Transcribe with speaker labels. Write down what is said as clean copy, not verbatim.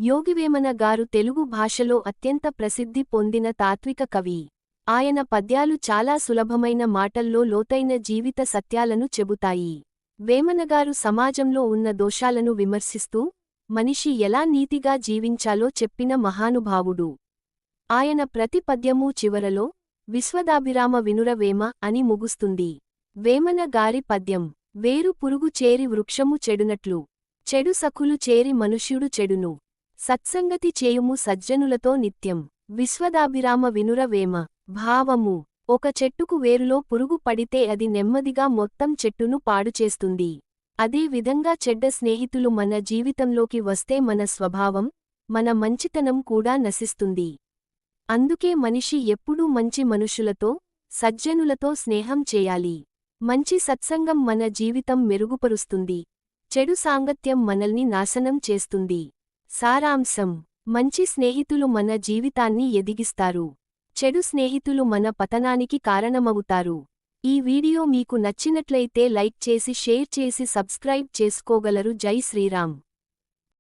Speaker 1: యోగివేమన గారు తెలుగు భాషలో అత్యంత ప్రసిద్ధి పొందిన తాత్విక కవి. ఆయన పద్యాలు చాలా సులభమైన మాటల్లో లోతైన జీవిత సత్యాలను చెబుతాయి. వేమనగారు సమాజంలో ఉన్న దోషాలను విమర్శిస్తూ, మనిషి ఎలా నీతిగా జీవించాలో చెప్పిన మహానుభావుడు. ఆయన ప్రతి పద్యమూ చివరలో, విశ్వదాభిరామ వినురవేమ అని ముగుస్తుంది. వేమన గారి పద్యం, వేరు పురుగు చేరి వృక్షము చెడునట్లు, చెడు సఖులు చేరి మనుష్యుడు చెడును, సత్సంగతి చేయుము సజ్జనులతో నిత్యం, విశ్వదాభిరామ వినురవేమ. భావము, ఒక చెట్టుకు వేరులో పురుగు పడితే అది నెమ్మదిగా మొత్తం చెట్టును పాడుచేస్తుంది. అదే విధంగా చెడ్డ స్నేహితులు మన జీవితంలోకి వస్తే మన స్వభావం, మన మంచితనం కూడా నశిస్తుంది. అందుకే మనిషి ఎప్పుడూ మంచి మనుషులతో, సజ్జనులతో స్నేహం చేయాలి. మంచి సత్సంగం మన జీవితం మెరుగుపరుస్తుంది. చెడు సాంగత్యం మనల్ని నాశనం చేస్తుంది. సారాంశం, మంచి స్నేహితులు మన జీవితాన్ని ఎదిగిస్తారు. చెడు స్నేహితులు మన పతనానికి కారణమవుతారు. ఈ వీడియో మీకు నచ్చినట్లయితే లైక్ చేసి షేర్ చేసి సబ్స్క్రైబ్ చేసుకోగలరు. జై శ్రీరామ్.